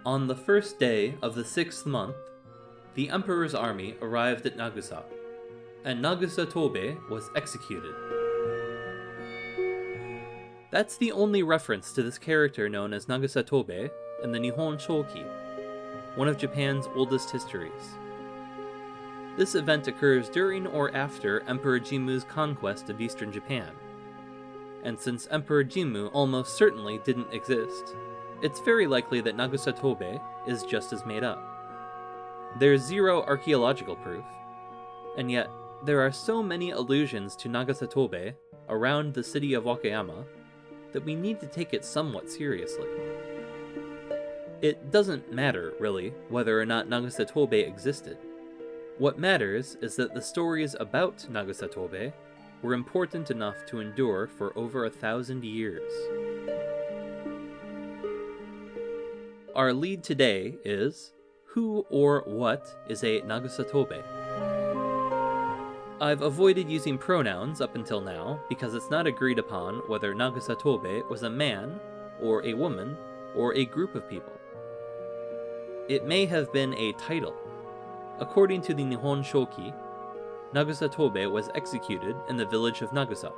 On the first day of the 6th month, the Emperor's army arrived at Nagusa, and Nagusa Tobe was executed. That's the only reference to this character known as Nagusa Tobe in the Nihon Shoki, one of Japan's oldest histories. This event occurs during or after Emperor Jimmu's conquest of eastern Japan, and since Emperor Jimmu almost certainly didn't exist, it's very likely that Nagusa Tobe is just as made up. There's zero archaeological proof, and yet there are so many allusions to Nagusa Tobe around the city of Wakayama that we need to take it somewhat seriously. It doesn't matter, really, whether or not Nagusa Tobe existed. What matters is that the stories about Nagusa Tobe were important enough to endure for over 1,000 years. Our lead today is, who or what is a Nagusa Tobe? I've avoided using pronouns up until now because it's not agreed upon whether Nagusa Tobe was a man, or a woman, or a group of people. It may have been a title. According to the Nihon Shoki, Nagusa Tobe was executed in the village of Nagusa,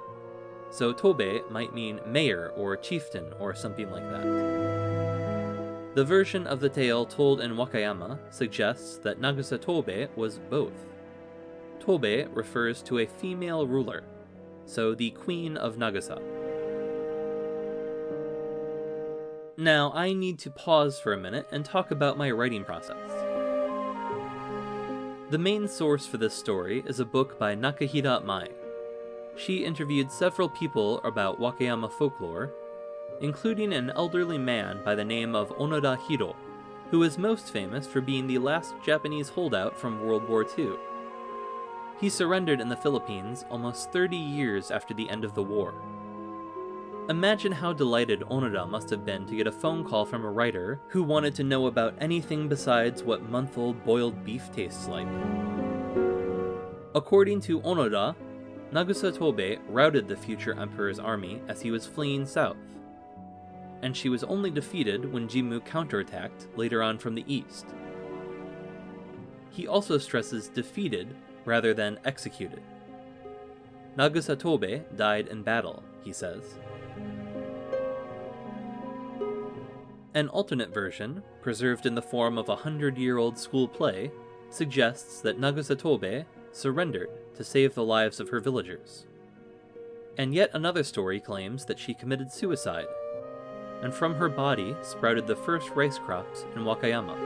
so Tobe might mean mayor or chieftain or something like that. The version of the tale told in Wakayama suggests that Nagusa Tobe was both. Tobe refers to a female ruler, so the Queen of Nagusa. Now, I need to pause for a minute and talk about my writing process. The main source for this story is a book by Nakahira Mai. She interviewed several people about Wakayama folklore, including an elderly man by the name of Onoda Hiro, who is most famous for being the last Japanese holdout from World War II. He surrendered in the Philippines almost 30 years after the end of the war. Imagine how delighted Onoda must have been to get a phone call from a writer who wanted to know about anything besides what month-old boiled beef tastes like. According to Onoda, Nagusa Tobe routed the future emperor's army as he was fleeing south, and she was only defeated when Jimmu counterattacked later on from the east. He also stresses defeated rather than executed. Nagusa Tobe died in battle, he says. An alternate version, preserved in the form of a 100-year-old school play, suggests that Nagusa Tobe surrendered to save the lives of her villagers. And yet another story claims that she committed suicide, and from her body sprouted the first rice crops in Wakayama.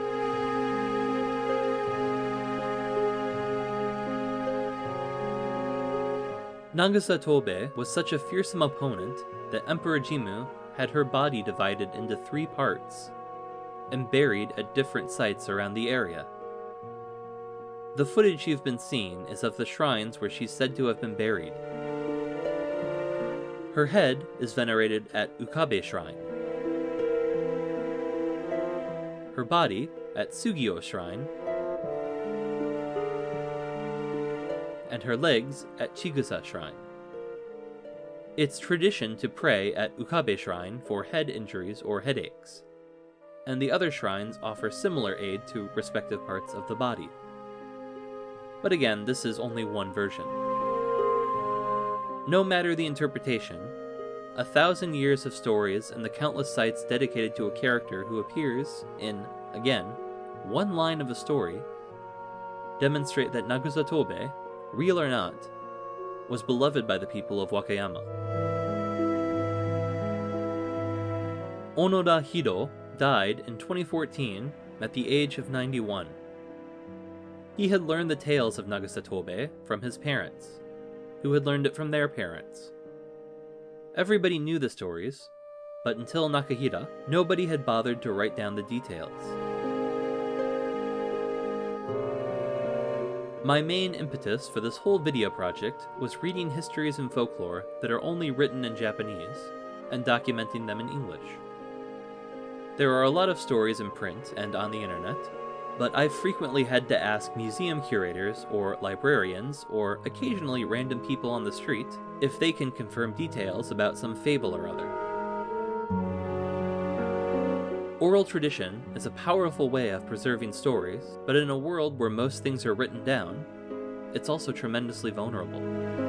Nagusa Tobe was such a fearsome opponent that Emperor Jimmu had her body divided into 3 parts, and buried at different sites around the area. The footage you've been seeing is of the shrines where she's said to have been buried. Her head is venerated at Ukabe Shrine, her body at Sugio Shrine, and her legs at Chigusa Shrine. It's tradition to pray at Ukabe Shrine for head injuries or headaches, and the other shrines offer similar aid to respective parts of the body. But again, this is only one version. No matter the interpretation, 1,000 years of stories and the countless sites dedicated to a character who appears in, again, one line of a story, demonstrate that Nagusa Tobe, real or not, was beloved by the people of Wakayama. Onoda Hiro died in 2014 at the age of 91. He had learned the tales of Nagusa Tobe from his parents, who had learned it from their parents. Everybody knew the stories, but until Nakahira, nobody had bothered to write down the details. My main impetus for this whole video project was reading histories and folklore that are only written in Japanese, and documenting them in English. There are a lot of stories in print and on the internet, but I've frequently had to ask museum curators or librarians, or occasionally random people on the street, if they can confirm details about some fable or other. Oral tradition is a powerful way of preserving stories, but in a world where most things are written down, it's also tremendously vulnerable.